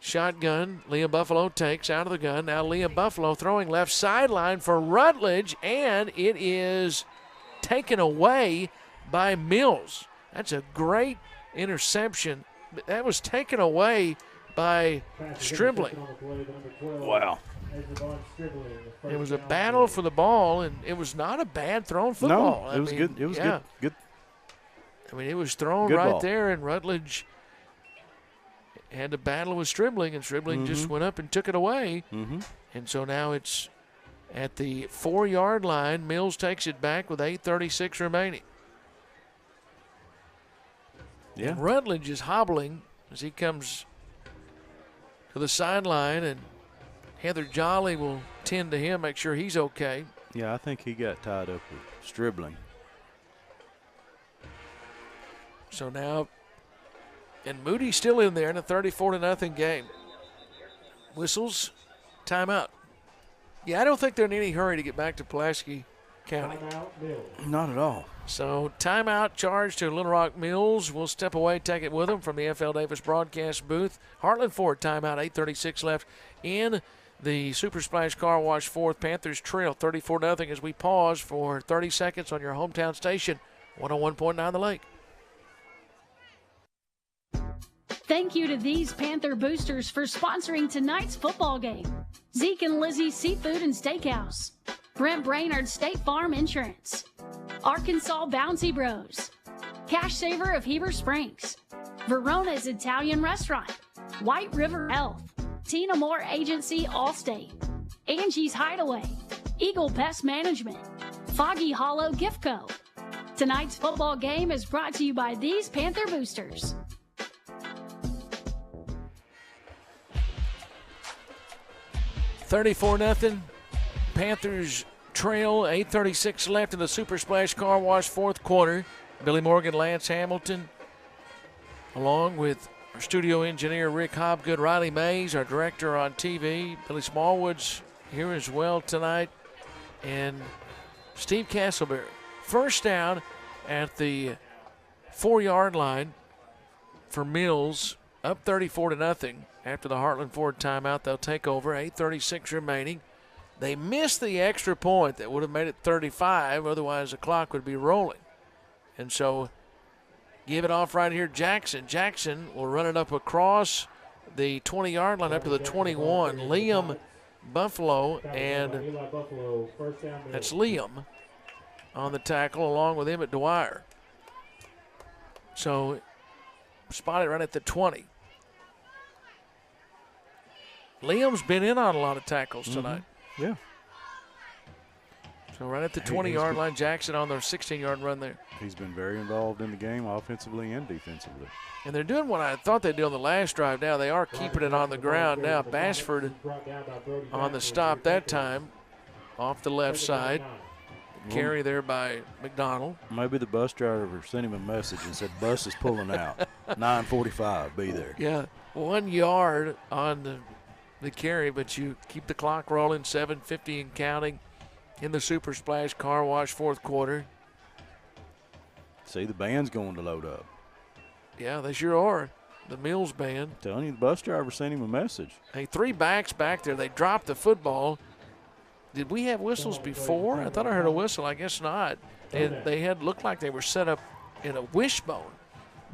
shotgun, Liam Buffalo takes out of the gun. Now Liam Buffalo throwing left sideline for Rutledge, and it is taken away by Mills. That's a great interception. That was taken away by Stribling. Wow. It was a battle for the ball, and it was not a bad thrown football. No, it was good. It was good. I mean, it was thrown Good right ball. there, and Rutledge had to battle with Stribling, and Stribling just went up and took it away. And so now it's at the 4-yard line. Mills takes it back with 8:36 remaining. Yeah. And Rutledge is hobbling as he comes to the sideline, and Heather Jolly will tend to him, make sure he's okay. Yeah, I think he got tied up with Stribling. So now, and Moody's still in there in a 34-0 game. Whistles, timeout. Yeah, I don't think they're in any hurry to get back to Pulaski County. Not at all. So timeout charge to Little Rock Mills. We'll step away, take it with them from the FL Davis broadcast booth. Heartland Ford timeout, 8:36 left in the Super Splash Car Wash fourth. Panthers trail 34-0 as we pause for 30 seconds on your hometown station, 101.9 The Lake. Thank you to these Panther boosters for sponsoring tonight's football game. Zeke and Lizzie's Seafood and Steakhouse. Brent Brainerd State Farm Insurance. Arkansas Bouncy Bros. Cash Saver of Heber Springs. Verona's Italian Restaurant. White River Health. Tina Moore Agency Allstate. Angie's Hideaway. Eagle Pest Management. Foggy Hollow Gift Co. Tonight's football game is brought to you by these Panther boosters. $34-0. Panthers trail. 8:36 left in the Super Splash Car Wash fourth quarter. Billy Morgan, Lance Hamilton, along with our studio engineer Rick Hobgood, Riley Mays, our director on TV, Billy Smallwood's here as well tonight, and Steve Castleberry. First down at the 4-yard line for Mills, up 34-0 after the Heartland Ford timeout. They'll take over. 8:36 remaining. They missed the extra point that would have made it 35. Otherwise, the clock would be rolling. And so give it off right here, Jackson. Jackson will run it up across the 20-yard line up to the 21. Liam Buffalo, and that's Liam on the tackle along with Emmett Dwyer. So spotted right at the 20. Liam's been in on a lot of tackles tonight. Yeah. So right at the 20-yard line, Jackson on their 16-yard run there. He's been very involved in the game offensively and defensively. And they're doing what I thought they'd do on the last drive. Now they are keeping it on the ground. Now Bashford on the stop that time off the left side. Carry there by McDonald. Maybe the bus driver sent him a message and said, bus is pulling out. 9:45, be there. Yeah, 1 yard on the carry, but you keep the clock rolling, 7:50 and counting in the Super Splash Car Wash fourth quarter. See, the band's going to load up. Yeah, they sure are. The Mills band. I'm telling you, the bus driver sent him a message. Hey, 3 backs back there. They dropped the football. Did we have whistles before? I thought I heard a whistle. I guess not. And they had looked like they were set up in a wishbone,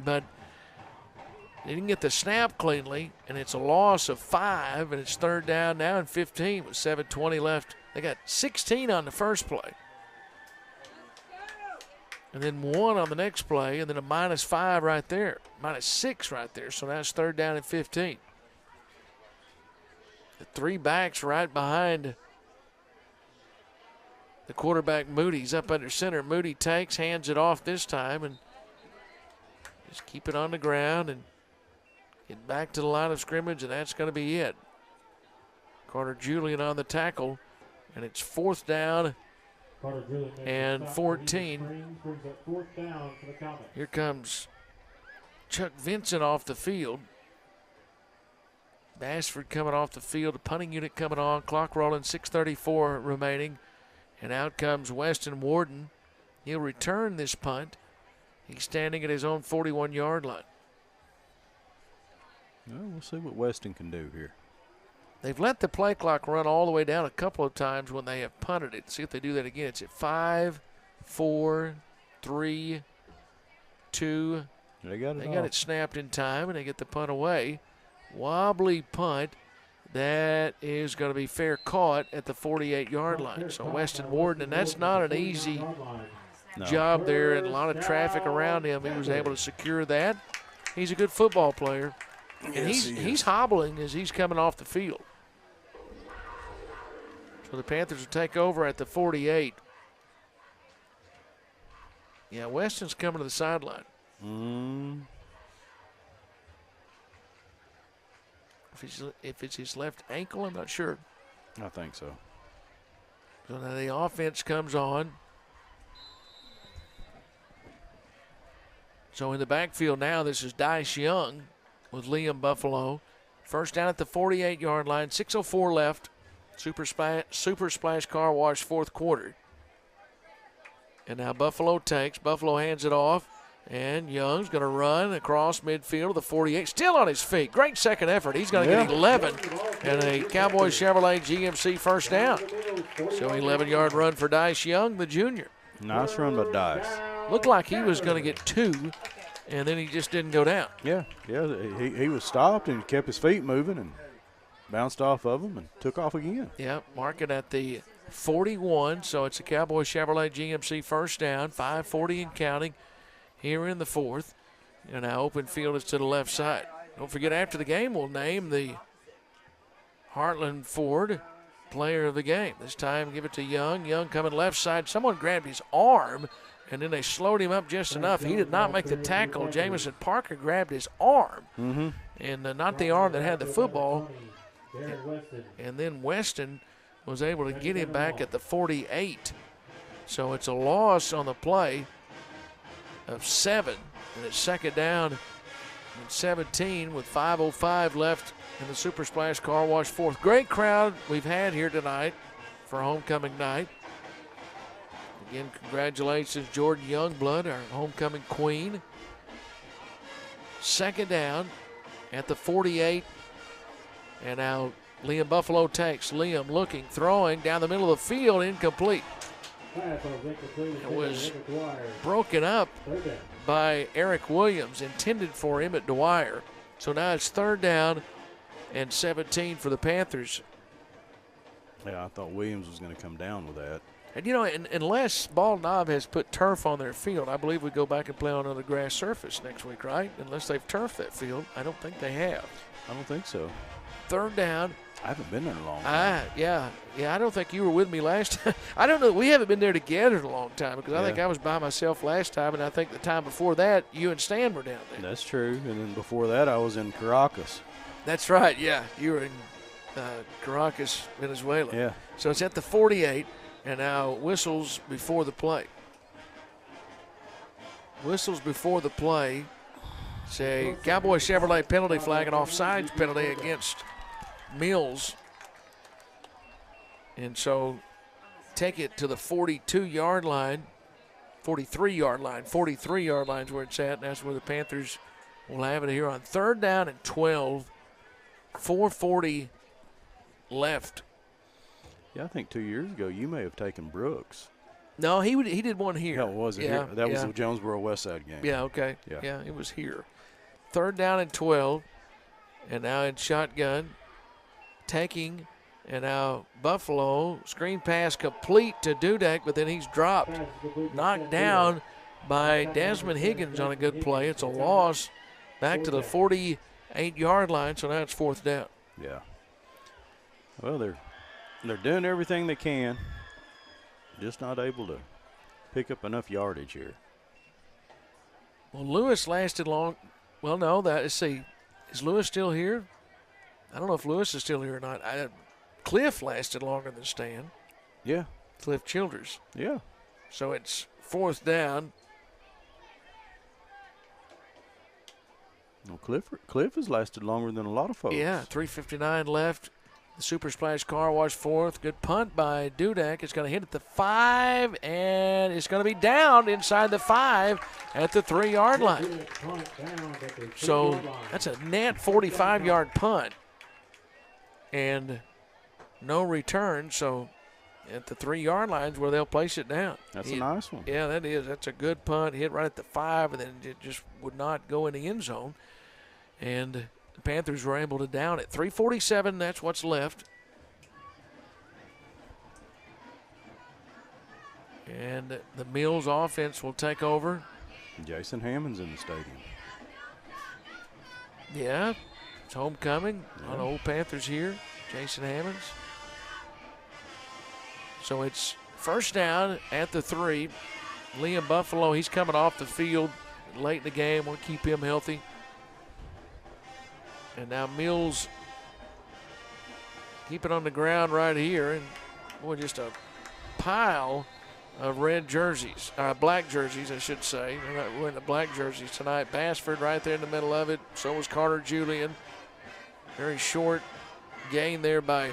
but they didn't get the snap cleanly, and it's a loss of 5, and it's third down now and 15 with 7:20 left. They got 16 on the first play, and then 1 on the next play, and then a -5 right there, -6 right there. So that's third down and 15. The 3 backs right behind the quarterback. Moody's up under center. Moody takes, hands it off this time, and just keep it on the ground and get back to the line of scrimmage, and that's going to be it. Carter Julian on the tackle, and it's fourth down and 14. Here comes Chuck Vincent off the field. Bashford coming off the field. The punting unit coming on. Clock rolling, 6:34 remaining. And out comes Weston Warden. He'll return this punt. He's standing at his own 41-yard line. Well, we'll see what Weston can do here. They've let the play clock run all the way down a couple of times when they have punted it. See if they do that again. It's at 5, 4, 3, 2. They got it snapped in time, and they get the punt away. Wobbly punt. That is going to be fair caught at the 48-yard line. So Weston Warden, and that's not an easy job there, and a lot of traffic around him. He was able to secure that. He's a good football player, and he's hobbling as he's coming off the field. So the Panthers will take over at the 48. Yeah, Weston's coming to the sideline. If it's his left ankle, I'm not sure. I think so. So now the offense comes on. So in the backfield now, this is Dice Young with Liam Buffalo. First down at the 48-yard line, 6:04 left. Super Splash Car Wash fourth quarter. And now Buffalo takes. Buffalo hands it off. And Young's going to run across midfield to the 48. Still on his feet. Great second effort. He's going to get 11. And a Cowboy Chevrolet GMC first down. So 11-yard run for Dice Young, the junior. Nice run by Dice. Looked like he was going to get 2, and then he just didn't go down. Yeah. He was stopped and kept his feet moving and bounced off of him and took off again. Yeah, mark it at the 41, so it's a Cowboy Chevrolet GMC first down, 5:40 and counting here in the fourth. And now open field is to the left side. Don't forget, after the game, we'll name the Heartland Ford player of the game. This time, give it to Young. Young coming left side. Someone grabbed his arm, and then they slowed him up just enough. He did not make the tackle. Jamison Parker grabbed his arm, and not the arm that had the football. And then Weston was able to get him back at the 48. So it's a loss on the play of 7, and it's second down and 17 with 5:05 left in the Super Splash Car Wash fourth. Great crowd we've had here tonight for homecoming night. Again, congratulations, Jordan Youngblood, our homecoming queen. Second down at the 48. And now Liam Buffalo takes. Liam looking, throwing down the middle of the field, incomplete. It was broken up by Eric Williams, intended for Emmett Dwyer. So now it's third down and 17 for the Panthers. Yeah, I thought Williams was going to come down with that. And, you know, unless Bald Knob has put turf on their field, I believe we go back and play on another grass surface next week, right? Unless they've turfed that field. I don't think they have. I don't think so. Third down. I haven't been there in a long time. Yeah, I don't think you were with me last time. I don't know. We haven't been there together in a long time because I think I was by myself last time, and I think the time before that, you and Stan were down there. That's true. And then before that, I was in Caracas. That's right, yeah. You were in Caracas, Venezuela. Yeah. So it's at the 48, and now whistles before the play. Whistles before the play. Say Cowboy Chevrolet penalty flag, an offsides penalty against Mills. And so take it to the 42-yard line, 43-yard line. 43-yard line is where it's at, and that's where the Panthers will have it here on third down and 12. 4:40 left. Yeah, I think 2 years ago you may have taken Brooks. No, he did one here. Yeah, was it here? That was the Jonesboro West Side game. Yeah, okay. Yeah, it was here. Third down and 12, and now in shotgun, taking, and now Buffalo, screen pass complete to Dudek, but then he's dropped, knocked down by Desmond Higgins on a good play. It's a loss back to the 48-yard line, so now it's fourth down. Yeah. Well, they're doing everything they can, just not able to pick up enough yardage here. Well, Lewis lasted long. Well, no, let's see. Is Lewis still here? I don't know if Lewis is still here or not. Cliff lasted longer than Stan. Yeah. Cliff Childers. Yeah. So it's fourth down. Well, Cliff has lasted longer than a lot of folks. Yeah, 3:59 left. The Super Splash Car Wash fourth. Good punt by Dudek. It's going to hit at the 5, and it's going to be down inside the 5 at the 3-yard line. So that's a net 45-yard punt. And no return, so at the 3-yard line is where they'll place it down. That's a nice one. Yeah, that is. That's a good punt. Hit right at the 5, and then it just would not go in the end zone. And the Panthers were able to down it. 3:47, that's what's left. And the Mills offense will take over. Jason Hammond's in the stadium. Yeah, it's homecoming on Old Panthers here. Jason Hammonds. So it's first down at the 3. Liam Buffalo, he's coming off the field late in the game. Want to keep him healthy. And now Mills keep it on the ground right here. And, boy, just a pile of red jerseys. Black jerseys, I should say. They're not wearing the black jerseys tonight. Bassford right there in the middle of it. So was Carter Julian. Very short gain there by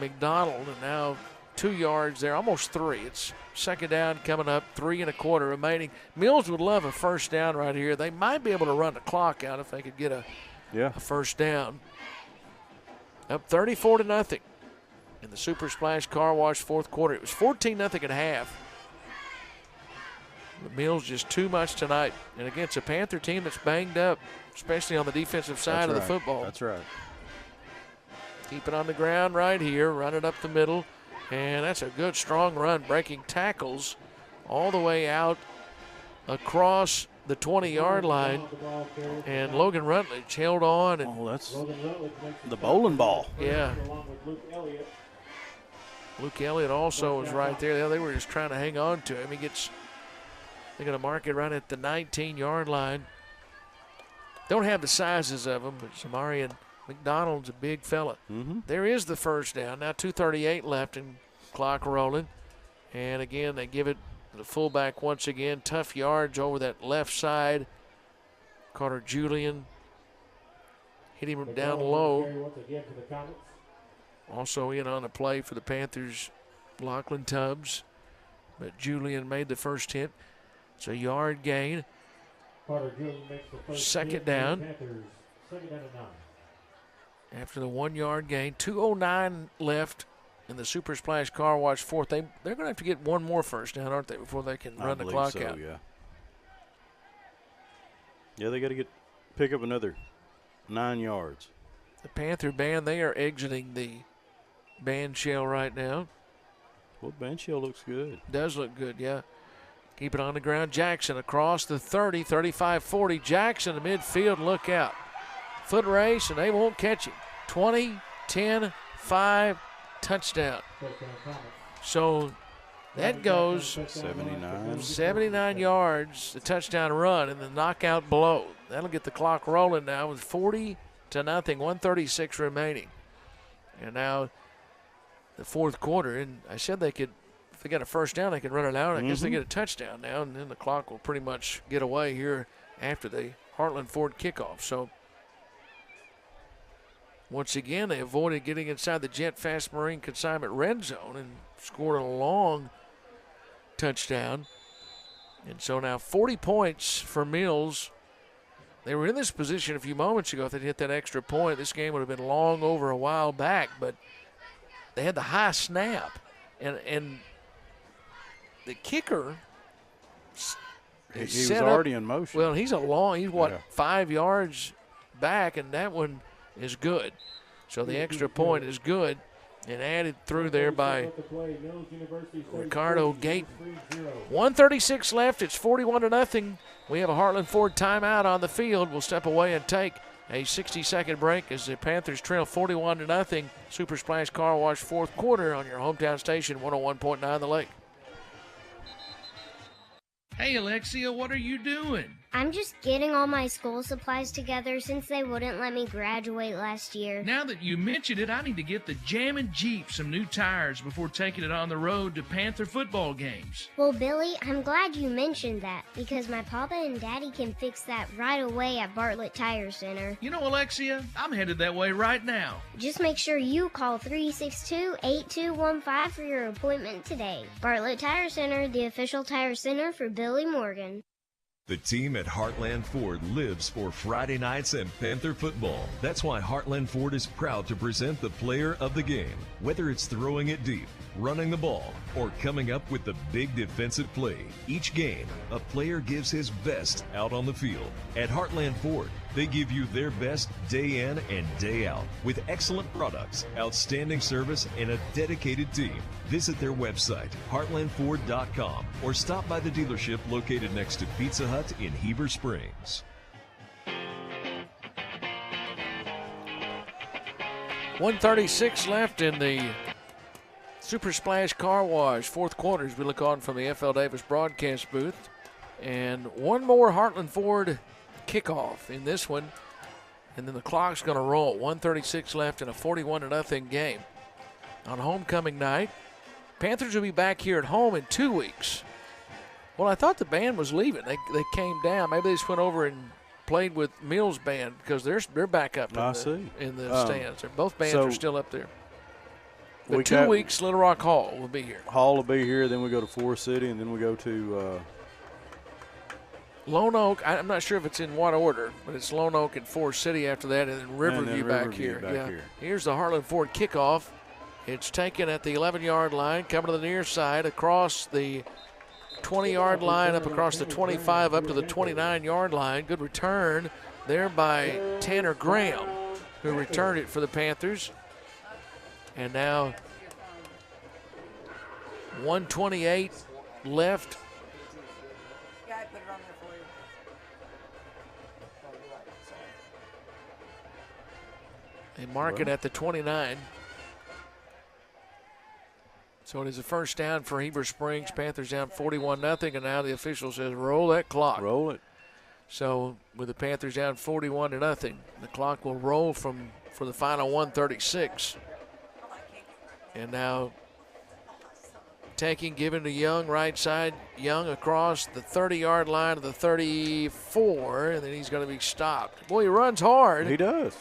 McDonald. And now 2 yards there, almost 3. It's second down coming up, 3 1/4 remaining. Mills would love a first down right here. They might be able to run the clock out if they could get a first down. Up 34-0 in the Super Splash Car Wash fourth quarter. It was 14-0 at half. The Mills just too much tonight. And against a Panther team that's banged up, especially on the defensive side of the football. That's right. Keep it on the ground right here, run it up the middle, and that's a good strong run, breaking tackles all the way out across the 20-yard line, and Logan Rutledge held on. And that's the bowling ball. Yeah. Luke Elliott also was right there. They were just trying to hang on to him. They're going to mark it right at the 19-yard line. Don't have the sizes of them, but Samarian McDonald's a big fella. There is the first down. Now 2:38 left and clock rolling. And again, they give it to the fullback once again. Tough yards over that left side. Carter Julian hit him down low. Also in on the play for the Panthers, Lachlan Tubbs. But Julian made the first hit. It's a yard gain. Second down. After the 1 yard gain, 2:09 left in the Super Splash Car Wash fourth. They're going to have to get one more first down, aren't they, before they can run the clock out? Yeah, they got to pick up another 9 yards. The Panther band, they are exiting the band shell right now. Well, band shell looks good. Does look good, yeah. Keep it on the ground. Jackson across the 30, 35, 40. Jackson to midfield, look out. Foot race, and they won't catch him. 20, 10, 5, touchdown. So that goes 79 yards, the touchdown run, and the knockout blow. That'll get the clock rolling now with 40-0, 1:36 remaining. And now the fourth quarter, and I said they could, if they got a first down, they could run it out. I guess they get a touchdown now, and then the clock will pretty much get away here after the Heartland Ford kickoff. So once again, they avoided getting inside the Jet Fast Marine consignment red zone and scored a long touchdown. And so now 40 points for Mills. They were in this position a few moments ago. If they'd hit that extra point, this game would have been long over a while back. But they had the high snap. And the kicker he was already in motion. Well, he's 5 yards back, and that one is good. So the extra point is good and added through there by Ricardo Gayton. 1:36 left. It's 41-0. We have a Heartland Ford timeout on the field. We'll step away and take a 60-second break as the Panthers trail 41-0. Super Splash Car Wash fourth quarter on your hometown station, 101.9 The Lake. Hey, Alexia, what are you doing? I'm just getting all my school supplies together since they wouldn't let me graduate last year. Now that you mentioned it, I need to get the Jammin' Jeep some new tires before taking it on the road to Panther football games. Well, Billy, I'm glad you mentioned that because my papa and daddy can fix that right away at Bartlett Tire Center. You know, Alexia, I'm headed that way right now. Just make sure you call 362-8215 for your appointment today. Bartlett Tire Center, the official tire center for Billy Morgan. The team at Heartland Ford lives for Friday nights and Panther football. That's why Heartland Ford is proud to present the player of the game. Whether it's throwing it deep, running the ball, or coming up with the big defensive play, each game, a player gives his best out on the field. At Heartland Ford, they give you their best day in and day out with excellent products, outstanding service, and a dedicated team. Visit their website, heartlandford.com, or stop by the dealership located next to Pizza Hut in Heber Springs. 1:36 left in the Super Splash Car Wash fourth quarter as we look on from the FL Davis broadcast booth. And one more Heartland Ford kickoff in this one, and then the clock's going to roll. 1:36 left in a 41-0 game. On homecoming night, Panthers will be back here at home in 2 weeks. Well, I thought the band was leaving. They came down. Maybe they just went over and played with Mills' band because they're back up in the stands. Both bands are still up there. But 2 weeks, Little Rock Hall will be here. Hall will be here. Then we go to Forest City, and then we go to Lone Oak. I'm not sure if it's in what order, but it's Lone Oak and Forest City after that, and then Riverview back here. Here's the Heartland Ford kickoff. It's taken at the 11-yard line, coming to the near side, across the 20-yard line, up across the 25, up to the 29-yard line. Good return there by Tanner Graham, who returned it for the Panthers. And now 1:28 left. They mark it at the 29. So it is a first down for Heber Springs. Panthers down 41-0, and now the official says roll that clock. Roll it. So with the Panthers down 41-0, the clock will roll for the final 1:36. And now taking, giving to Young, right side. Young across the 30-yard line to the 34, and then he's going to be stopped. Boy, he runs hard. He does.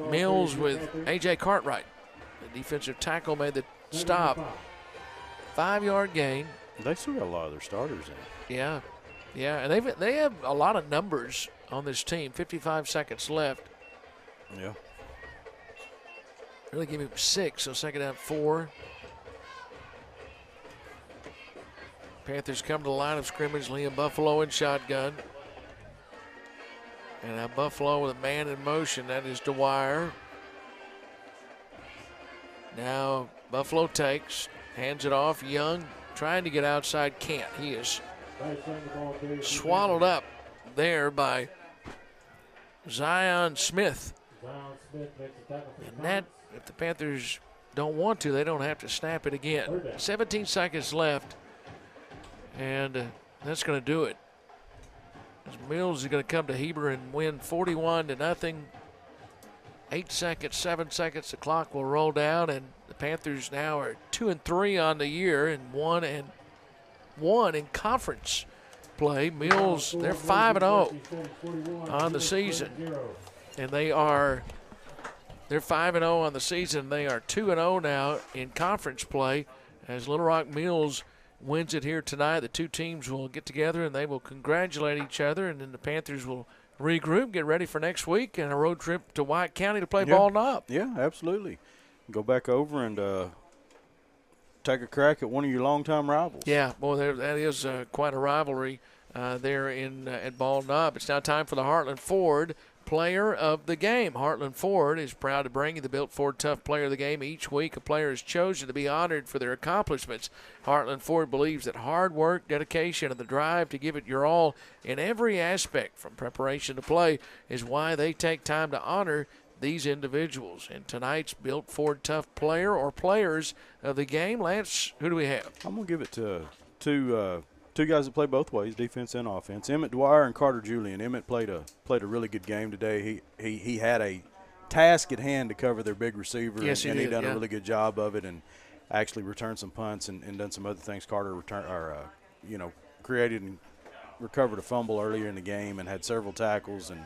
Mills with A.J. Cartwright. The defensive tackle made the stop. 5-yard gain. They still got a lot of their starters in. Yeah, and they have a lot of numbers on this team. 55 seconds left. Yeah. Really give him 6, so second down 4. Panthers come to the line of scrimmage. Liam Buffalo in shotgun. And now Buffalo with a man in motion. That is Dwyer. Now Buffalo takes, hands it off. Young trying to get outside, can't. He is swallowed up there by Zion Smith. And that, if the Panthers don't want to, they don't have to snap it again. 17 seconds left, and that's going to do it. As Mills is going to come to Heber and win 41-0. 8 seconds, 7 seconds, the clock will roll down, and the Panthers now are 2-3 on the year and 1-1 in conference play. Mills, they're 5-0 on the season, and they're 5-0 on the season. They are 2-0 now in conference play. As Little Rock Mills wins it here tonight, the two teams will get together and they will congratulate each other, and then the Panthers will regroup, get ready for next week, and a road trip to White County to play Ball Knob. Yeah, absolutely. Go back over and take a crack at one of your longtime rivals. Yeah, boy, that is quite a rivalry there at Ball Knob. It's now time for the Heartland Ford Player of the Game. Heartland Ford is proud to bring you the Built Ford Tough Player of the Game. Each week, a player is chosen to be honored for their accomplishments. Heartland Ford believes that hard work, dedication, and the drive to give it your all in every aspect, from preparation to play, is why they take time to honor these individuals. And tonight's Built Ford Tough Player or Players of the Game, Lance, who do we have? I'm going to give it to two guys that play both ways, defense and offense. Emmett Dwyer and Carter Julian. Emmett played a really good game today. He had a task at hand to cover their big receiver, yes, and he did, done a really good job of it, and actually returned some punts and done some other things. Carter created and recovered a fumble earlier in the game and had several tackles, and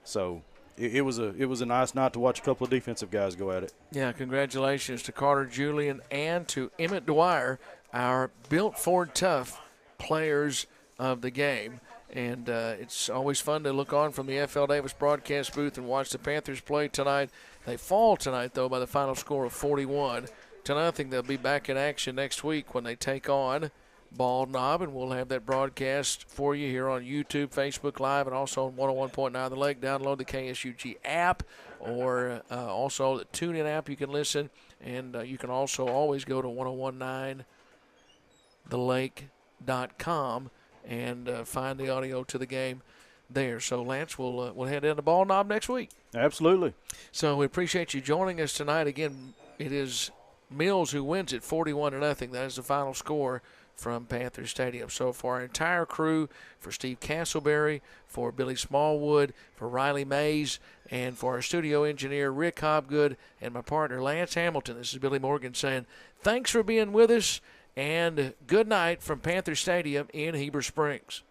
so it was a nice night to watch a couple of defensive guys go at it. Yeah, congratulations to Carter Julian and to Emmett Dwyer, our Built Ford Tough Players of the Game. And it's always fun to look on from the FL Davis broadcast booth and watch the Panthers play tonight. They fall tonight, though, by the final score of 41-0. They'll be back in action next week when they take on Ball Knob, and we'll have that broadcast for you here on YouTube, Facebook Live, and also on 101.9 The Lake. Download the KSUG app, or also the TuneIn app. You can listen, and you can also always go to 1019thelake.com and find the audio to the game there. So, Lance, we'll head into Ball Knob next week. Absolutely. So we appreciate you joining us tonight. Again, it is Mills who wins it 41-0. That is the final score from Panther Stadium. So for our entire crew, for Steve Castleberry, for Billy Smallwood, for Riley Mays, and for our studio engineer Rick Hobgood, and my partner Lance Hamilton, this is Billy Morgan saying thanks for being with us, and good night from Panther Stadium in Heber Springs.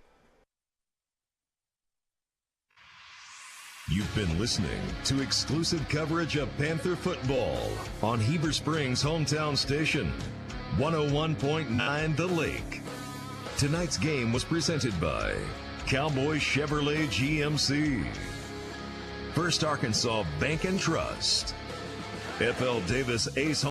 You've been listening to exclusive coverage of Panther football on Heber Springs' hometown station, 101.9 The Lake. Tonight's game was presented by Cowboy Chevrolet GMC, First Arkansas Bank and Trust, FL Davis Ace